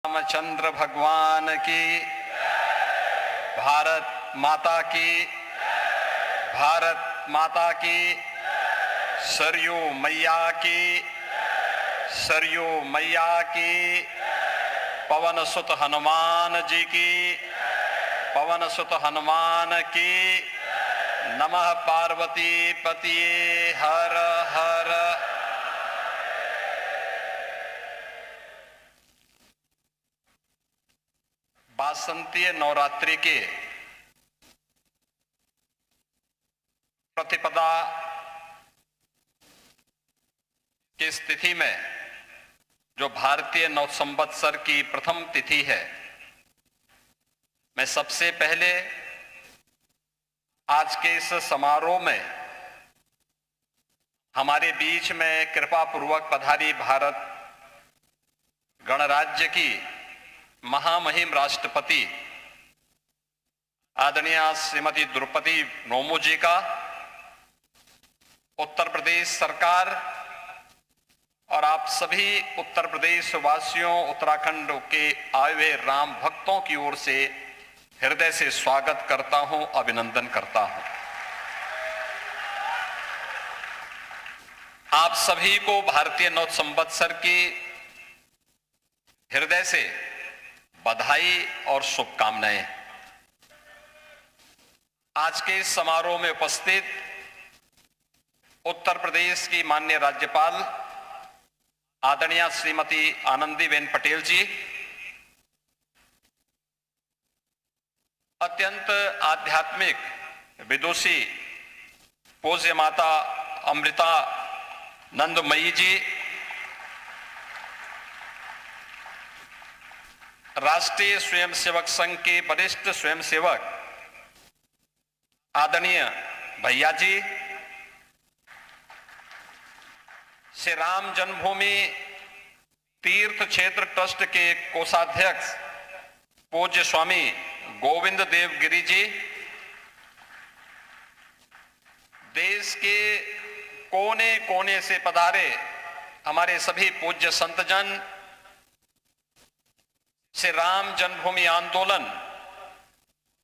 रामचंद्र भगवान की, भारत माता की, भारत माता की, सरयू मैया की, सरयू मैया की, पवन सुत हनुमान जी की, पवन सुत हनुमान की। नमः पार्वती पतिये हर हर। वासंतीय नवरात्रि के प्रतिपदा की स्थिति में जो भारतीय नव संवत्सर की प्रथम तिथि है, मैं सबसे पहले आज के इस समारोह में हमारे बीच में कृपा पूर्वक पधारी भारत गणराज्य की महामहिम राष्ट्रपति आदरणीय श्रीमती द्रौपदी मुर्मू जी का, उत्तर प्रदेश सरकार और आप सभी उत्तर प्रदेश वासियों, उत्तराखंड के आए हुए राम भक्तों की ओर से हृदय से स्वागत करता हूं, अभिनंदन करता हूं। आप सभी को भारतीय नव संवत्सर की हृदय से बधाई और शुभकामनाएं। आज के इस समारोह में उपस्थित उत्तर प्रदेश की माननीय राज्यपाल आदरणीय श्रीमती आनंदीबेन पटेल जी, अत्यंत आध्यात्मिक विदुषी पूज्य माता अमृता नंदमयी जी, राष्ट्रीय स्वयंसेवक संघ के वरिष्ठ स्वयंसेवक आदरणीय भैया जी, श्री राम जन्मभूमि तीर्थ क्षेत्र ट्रस्ट के कोषाध्यक्ष पूज्य स्वामी गोविंद देव गिरी जी, देश के कोने कोने से पधारे हमारे सभी पूज्य संतजन, श्री राम जन्मभूमि आंदोलन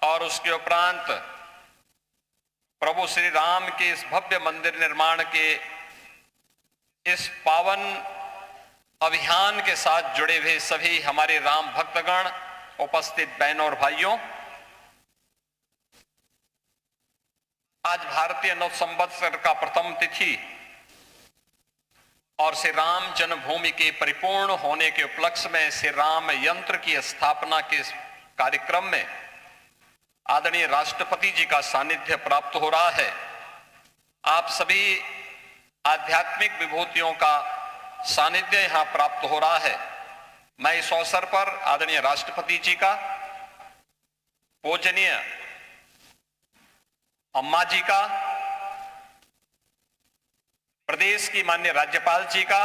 और उसके उपरांत प्रभु श्री राम के इस भव्य मंदिर निर्माण के इस पावन अभियान के साथ जुड़े हुए सभी हमारे राम भक्तगण, उपस्थित बहनों और भाइयों, आज भारतीय नव संवत्सर का प्रथम तिथि और श्री राम जन्मभूमि के परिपूर्ण होने के उपलक्ष्य में श्री राम यंत्र की स्थापना के कार्यक्रम में आदरणीय राष्ट्रपति जी का सानिध्य प्राप्त हो रहा है। आप सभी आध्यात्मिक विभूतियों का सानिध्य यहां प्राप्त हो रहा है। मैं इस अवसर पर आदरणीय राष्ट्रपति जी का, पूजनीय अम्मा जी का, प्रदेश की माननीय राज्यपाल जी का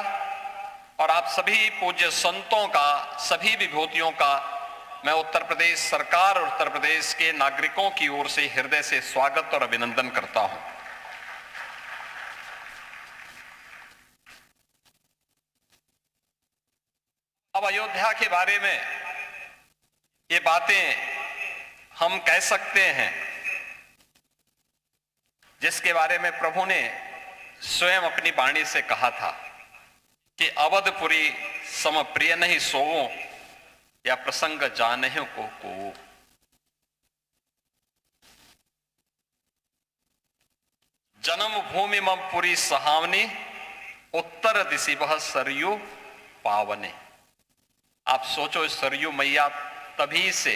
और आप सभी पूज्य संतों का, सभी विभूतियों का मैं उत्तर प्रदेश सरकार और उत्तर प्रदेश के नागरिकों की ओर से हृदय से स्वागत और अभिनंदन करता हूं। अब अयोध्या के बारे में ये बातें हम कह सकते हैं जिसके बारे में प्रभु ने स्वयं अपनी वाणी से कहा था कि अवधपुरी सम प्रिय नहीं सोवो, या प्रसंग जानहु को। जन्म भूमि मम पुरी सहावनी, उत्तर दिशि वह सरयू पावने। आप सोचो, सरयू मैया तभी से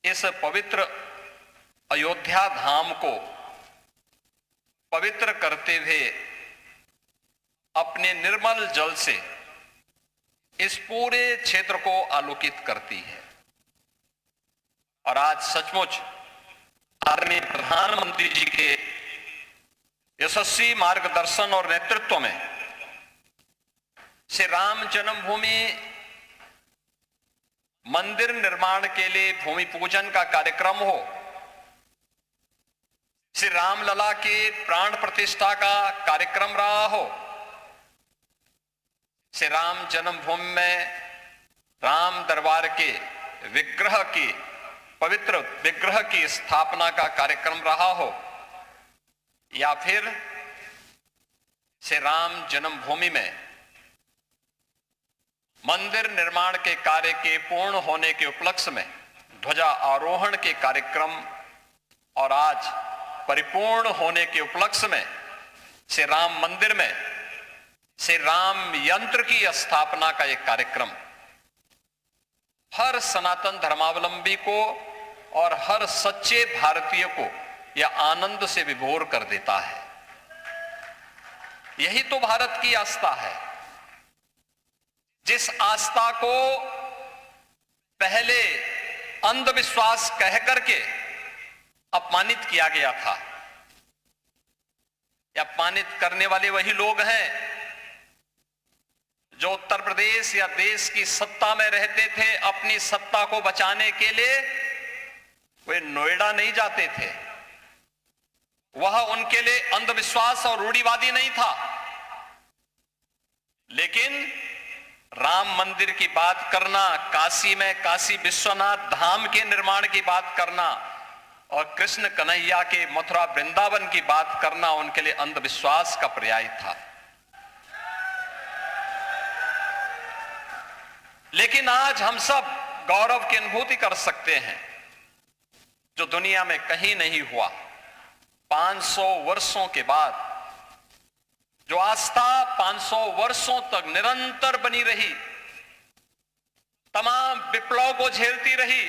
इस पवित्र अयोध्या धाम को पवित्र करते हुए अपने निर्मल जल से इस पूरे क्षेत्र को आलोकित करती है। और आज सचमुच आदरणीय प्रधानमंत्री जी के यशस्वी मार्गदर्शन और नेतृत्व में श्री राम जन्मभूमि मंदिर निर्माण के लिए भूमि पूजन का कार्यक्रम हो, श्री रामलला के प्राण प्रतिष्ठा का कार्यक्रम रहा हो, श्री राम जन्मभूमि में राम दरबार के विग्रह की, पवित्र विग्रह की स्थापना का कार्यक्रम रहा हो, या फिर श्री राम जन्मभूमि में मंदिर निर्माण के कार्य के पूर्ण होने के उपलक्ष्य में ध्वजा आरोहण के कार्यक्रम और आज परिपूर्ण होने के उपलक्ष्य में श्री राम मंदिर में श्री राम यंत्र की स्थापना का एक कार्यक्रम हर सनातन धर्मावलंबी को और हर सच्चे भारतीय को यह आनंद से विभोर कर देता है। यही तो भारत की आस्था है, जिस आस्था को पहले अंधविश्वास कह करके अपमानित किया गया था। अपमानित करने वाले वही लोग हैं जो उत्तर प्रदेश या देश की सत्ता में रहते थे। अपनी सत्ता को बचाने के लिए वे नोएडा नहीं जाते थे। वह उनके लिए अंधविश्वास और रूढ़िवादी नहीं था, लेकिन राम मंदिर की बात करना, काशी में काशी विश्वनाथ धाम के निर्माण की बात करना और कृष्ण कन्हैया के मथुरा वृंदावन की बात करना उनके लिए अंधविश्वास का पर्याय था। लेकिन आज हम सब गौरव की अनुभूति कर सकते हैं जो दुनिया में कहीं नहीं हुआ। 500 वर्षों के बाद जो आस्था 500 वर्षों तक निरंतर बनी रही, तमाम विप्लव को झेलती रही,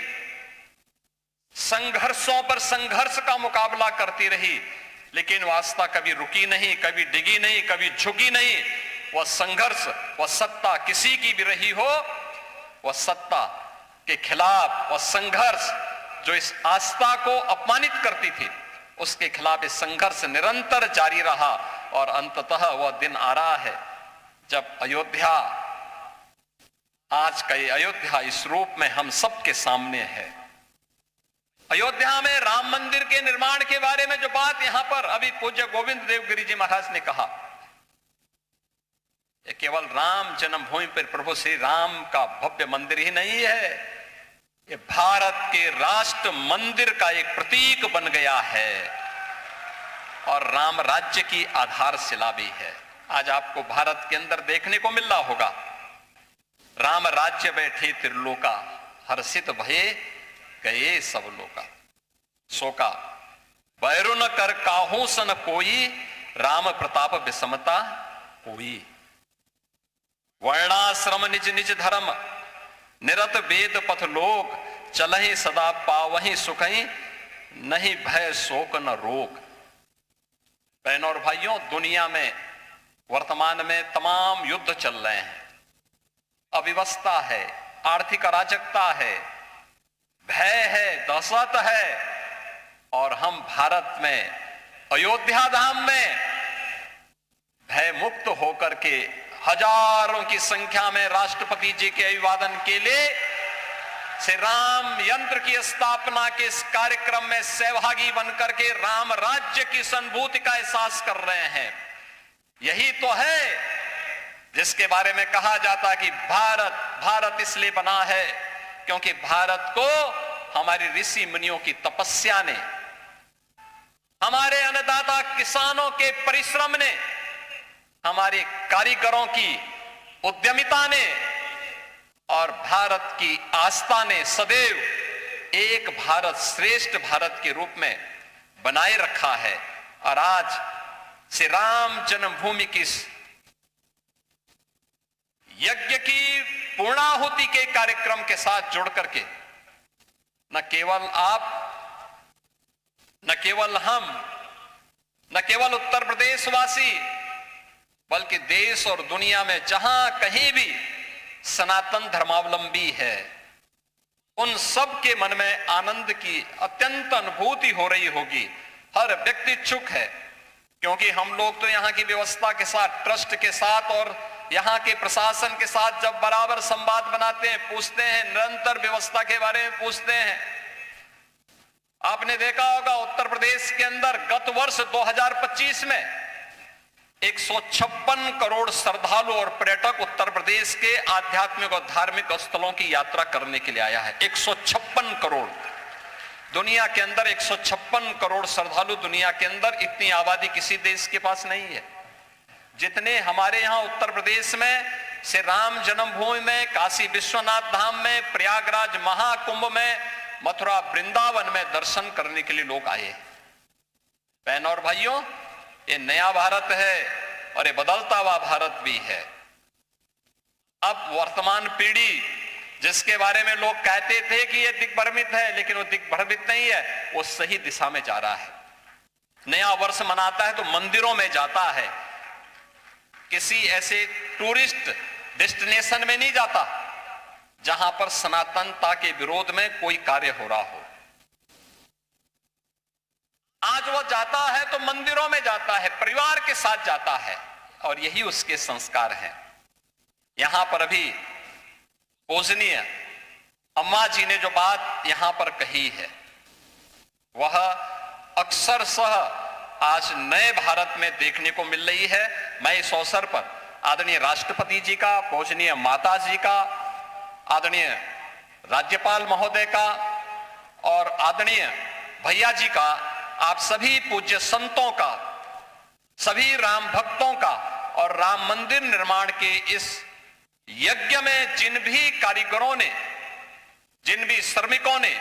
संघर्षों पर संघर्ष का मुकाबला करती रही, लेकिन वह आस्था कभी रुकी नहीं, कभी डिगी नहीं, कभी झुकी नहीं। वह संघर्ष, वह सत्ता किसी की भी रही हो, वह सत्ता के खिलाफ वह संघर्ष जो इस आस्था को अपमानित करती थी, उसके खिलाफ ये संघर्ष निरंतर जारी रहा। और अंततः वह दिन आ रहा है जब अयोध्या, आज का ये अयोध्या इस रूप में हम सबके सामने है। अयोध्या में राम मंदिर के निर्माण के बारे में जो बात यहां पर अभी पूज्य गोविंद देवगिरी जी महाराज ने कहा, ये केवल राम जन्मभूमि पर प्रभु श्री राम का भव्य मंदिर ही नहीं है, ये भारत के राष्ट्र मंदिर का एक प्रतीक बन गया है और राम राज्य की आधारशिला भी है। आज आपको भारत के अंदर देखने को मिल रहा होगा, राम राज्य बैठे त्रिलोका, हर्षित भये गए सब लोका, शोका बैरु न कर काहू सन कोई, राम प्रताप विषमता हुई। वर्णाश्रम निज निज धर्म, निरत वेद पथ लोक, चलहि सदा पावहि सुखहि, नहीं भय शोक न रोग। बहनों और भाइयों, दुनिया में वर्तमान में तमाम युद्ध चल रहे हैं, अव्यवस्था है, आर्थिक अराजकता है, भय है, दहशत है, और हम भारत में अयोध्या धाम में भय मुक्त होकर के हजारों की संख्या में राष्ट्रपति जी के अभिवादन के लिए श्री राम यंत्र की स्थापना के इस कार्यक्रम में सहभागी बनकर के राम राज्य की अनुभूति का एहसास कर रहे हैं। यही तो है जिसके बारे में कहा जाता है कि भारत इसलिए बना है क्योंकि भारत को हमारी ऋषि मुनियों की तपस्या ने, हमारे अन्नदाता किसानों के परिश्रम ने, हमारे कारीगरों की उद्यमिता ने और भारत की आस्था ने सदैव एक भारत श्रेष्ठ भारत के रूप में बनाए रखा है। और आज श्री राम जन्मभूमि की यज्ञ की पूर्णाहुति के कार्यक्रम के साथ जुड़ करके न केवल आप, न केवल हम, न केवल उत्तर प्रदेश वासी, बल्कि देश और दुनिया में जहां कहीं भी सनातन धर्मावलंबी है, उन सब के मन में आनंद की अत्यंत अनुभूति हो रही होगी। हर व्यक्ति इच्छुक है, क्योंकि हम लोग तो यहाँ की व्यवस्था के साथ, ट्रस्ट के साथ और यहाँ के प्रशासन के साथ जब बराबर संवाद बनाते हैं, पूछते हैं, निरंतर व्यवस्था के बारे में पूछते हैं। आपने देखा होगा उत्तर प्रदेश के अंदर गत वर्ष 2025 में 156 करोड़ श्रद्धालु और पर्यटक उत्तर प्रदेश के आध्यात्मिक और धार्मिक स्थलों की यात्रा करने के लिए आया है। 156 करोड़, दुनिया के अंदर 156 करोड़ श्रद्धालु, दुनिया के अंदर इतनी आबादी किसी देश के पास नहीं है जितने हमारे यहां उत्तर प्रदेश में श्री राम जन्मभूमि में, काशी विश्वनाथ धाम में, प्रयागराज महाकुंभ में, मथुरा वृंदावन में दर्शन करने के लिए लोग आए। बहनों और भाइयों, ये नया भारत है और ये बदलता हुआ भारत भी है। अब वर्तमान पीढ़ी जिसके बारे में लोग कहते थे कि ये दिग्भ्रमित है, लेकिन वो दिग्भ्रमित नहीं है, वो सही दिशा में जा रहा है। नया वर्ष मनाता है तो मंदिरों में जाता है, किसी ऐसे टूरिस्ट डेस्टिनेशन में नहीं जाता जहां पर सनातनता के विरोध में कोई कार्य हो रहा हो। आज वो जाता है तो मंदिरों में जाता है, परिवार के साथ जाता है, और यही उसके संस्कार हैं। यहां पर अभी पूजनीय अम्मा जी ने जो बात यहां पर कही है, वह अक्सरशः आज नए भारत में देखने को मिल रही है। मैं इस अवसर पर आदरणीय राष्ट्रपति जी का, पूजनीय माता जी का, आदरणीय राज्यपाल महोदय का और आदरणीय भैया जी का, आप सभी पूज्य संतों का, सभी राम भक्तों का और राम मंदिर निर्माण के इस यज्ञ में जिन भी कारीगरों ने, जिन भी श्रमिकों ने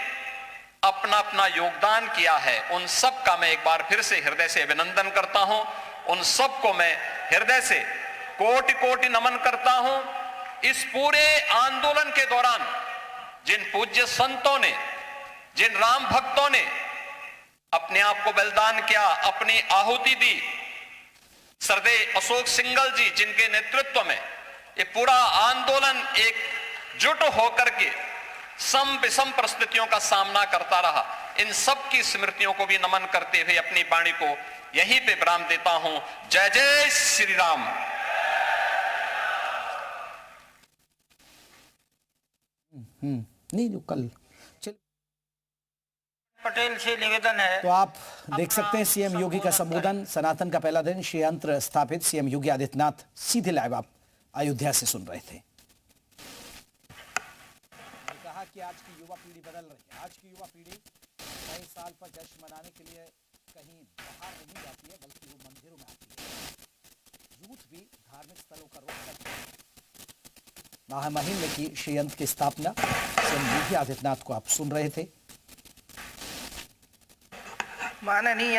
अपना अपना योगदान किया है, उन सब का मैं एक बार फिर से हृदय से अभिनंदन करता हूं। उन सबको मैं हृदय से कोटि कोटि नमन करता हूं। इस पूरे आंदोलन के दौरान जिन पूज्य संतों ने, जिन राम भक्तों ने अपने आप को बलिदान किया, अपनी आहुति दी, श्रद्धेय अशोक सिंघल जी जिनके नेतृत्व में ये पूरा आंदोलन एकजुट होकर के सम विषम परिस्थितियों का सामना करता रहा, इन सब की स्मृतियों को भी नमन करते हुए अपनी वाणी को यहीं पे विराम देता हूं। जय जय श्री राम। नहीं जो कल पटेल से निवेदन है। तो आप देख सकते हैं सीएम योगी का संबोधन, सनातन का पहला दिन, श्री यंत्र स्थापित सीएम योगी आदित्यनाथ सीधे लाइव आप अयोध्या से सुन रहे थे। कहा कि आज की युवा पीढ़ी बदल रही है। आज की युवा पीढ़ी नए साल पर जश्न मनाने के लिए कहीं बाहर नहीं जाती है, बल्कि वो मंदिरों में आती है। यूथ भी धार्मिक स्थलों का रुख करती है। महामहिम में की श्री यंत्र की स्थापना सीएम योगी आदित्यनाथ को आप सुन रहे थे। माननीय